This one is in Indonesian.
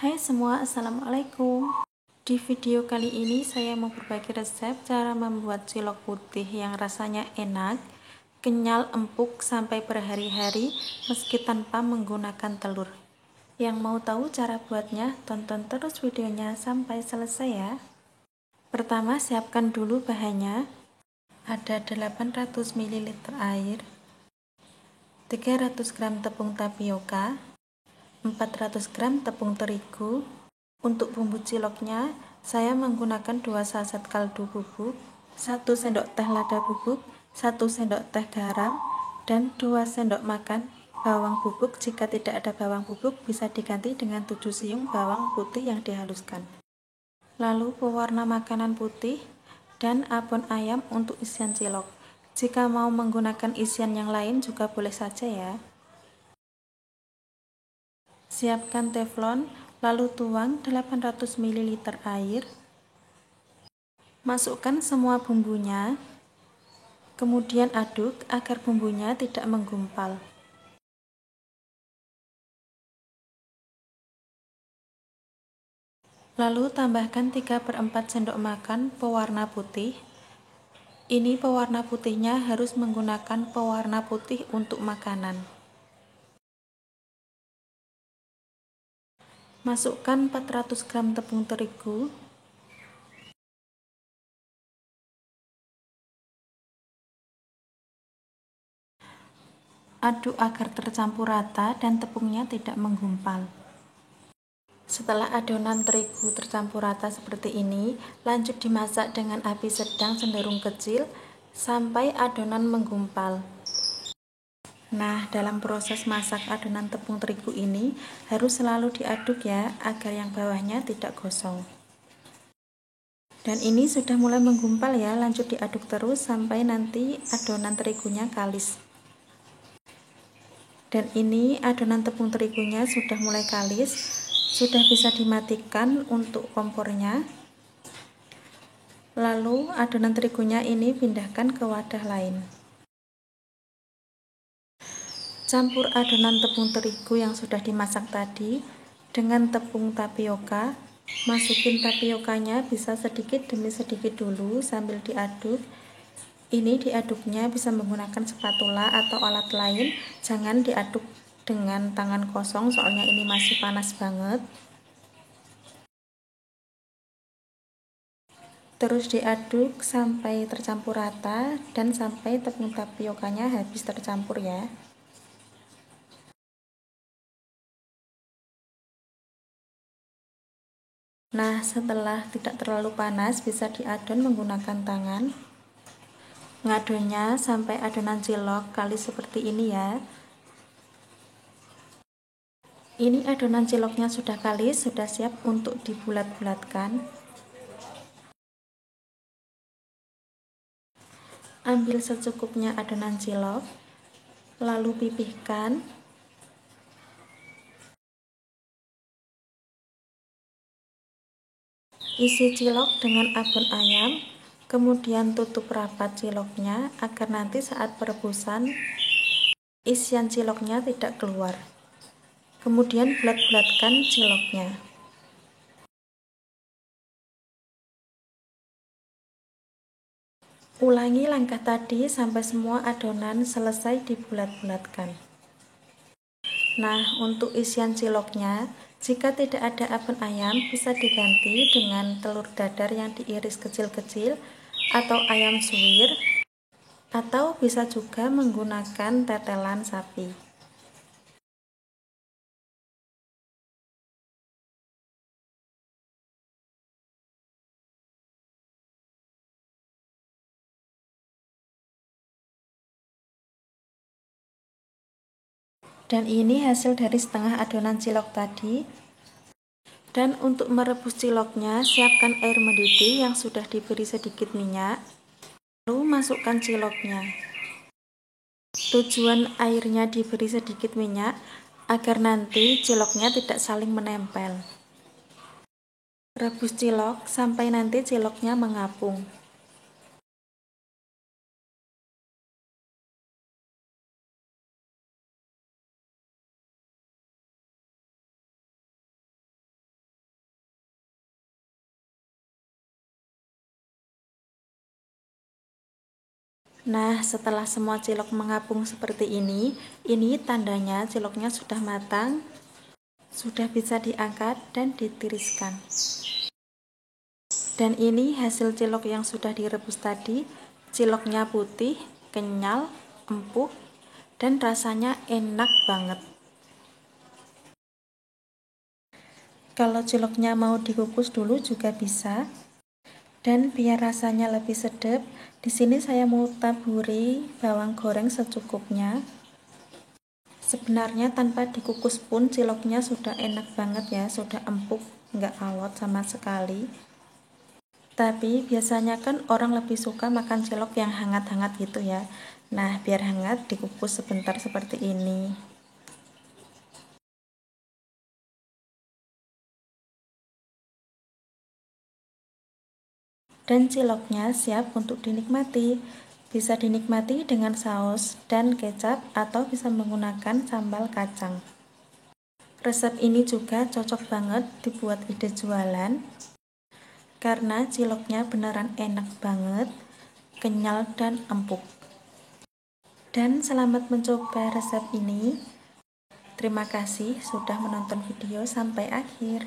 Hai semua, assalamualaikum. Di video kali ini saya mau berbagi resep cara membuat cilok putih yang rasanya enak, kenyal, empuk sampai berhari-hari meski tanpa menggunakan telur. Yang mau tahu cara buatnya, tonton terus videonya sampai selesai ya. Pertama, siapkan dulu bahannya. Ada 800 ml air, 300 gram tepung tapioka, 400 gram tepung terigu. Untuk bumbu ciloknya, saya menggunakan 2 saset kaldu bubuk, 1 sendok teh lada bubuk, 1 sendok teh garam, dan 2 sendok makan bawang bubuk. Jika tidak ada bawang bubuk, bisa diganti dengan 7 siung bawang putih yang dihaluskan. Lalu pewarna makanan putih dan abon ayam untuk isian cilok. Jika mau menggunakan isian yang lain juga boleh saja ya. Siapkan teflon, lalu tuang 800 ml air. Masukkan semua bumbunya, kemudian aduk agar bumbunya tidak menggumpal. Lalu tambahkan 3/4 sendok makan pewarna putih. Ini pewarna putihnya harus menggunakan pewarna putih untuk makanan. Masukkan 400 gram tepung terigu. Aduk agar tercampur rata dan tepungnya tidak menggumpal. Setelah adonan terigu tercampur rata seperti ini, lanjut dimasak dengan api sedang cenderung kecil sampai adonan menggumpal. Nah, dalam proses masak adonan tepung terigu ini harus selalu diaduk ya, agar yang bawahnya tidak gosong. Dan ini sudah mulai menggumpal ya, lanjut diaduk terus sampai nanti adonan terigunya kalis. Dan ini adonan tepung terigunya sudah mulai kalis, sudah bisa dimatikan untuk kompornya. Lalu adonan terigunya ini pindahkan ke wadah lain. Campur adonan tepung terigu yang sudah dimasak tadi dengan tepung tapioka. Masukin tapiokanya bisa sedikit demi sedikit dulu sambil diaduk. Ini diaduknya bisa menggunakan spatula atau alat lain, jangan diaduk dengan tangan kosong soalnya ini masih panas banget. Terus diaduk sampai tercampur rata dan sampai tepung tapiokanya habis tercampur ya. Nah, setelah tidak terlalu panas bisa diadon menggunakan tangan. Ngadonnya sampai adonan cilok kalis seperti ini ya. Ini adonan ciloknya sudah kalis, sudah siap untuk dibulat-bulatkan. Ambil secukupnya adonan cilok, lalu pipihkan. Isi cilok dengan abon ayam, kemudian tutup rapat ciloknya agar nanti saat perebusan isian ciloknya tidak keluar. Kemudian bulat-bulatkan ciloknya. Ulangi langkah tadi sampai semua adonan selesai dibulat-bulatkan. Nah, untuk isian ciloknya, jika tidak ada abon ayam, bisa diganti dengan telur dadar yang diiris kecil-kecil atau ayam suwir, atau bisa juga menggunakan tetelan sapi. Dan ini hasil dari setengah adonan cilok tadi. Dan untuk merebus ciloknya, siapkan air mendidih yang sudah diberi sedikit minyak. Lalu masukkan ciloknya. Tujuan airnya diberi sedikit minyak agar nanti ciloknya tidak saling menempel. Rebus cilok sampai nanti ciloknya mengapung. Nah, setelah semua cilok mengapung seperti ini tandanya ciloknya sudah matang, sudah bisa diangkat dan ditiriskan. Dan ini hasil cilok yang sudah direbus tadi. Ciloknya putih, kenyal, empuk, dan rasanya enak banget. Kalau ciloknya mau dikukus dulu juga bisa. Dan biar rasanya lebih sedap, di sini saya mau taburi bawang goreng secukupnya. Sebenarnya tanpa dikukus pun ciloknya sudah enak banget ya, sudah empuk, nggak alot sama sekali. Tapi biasanya kan orang lebih suka makan cilok yang hangat-hangat gitu ya. Nah, biar hangat dikukus sebentar seperti ini. Dan ciloknya siap untuk dinikmati. Bisa dinikmati dengan saus dan kecap atau bisa menggunakan sambal kacang. Resep ini juga cocok banget dibuat ide jualan karena ciloknya beneran enak banget, kenyal dan empuk. Dan selamat mencoba resep ini. Terima kasih sudah menonton video sampai akhir.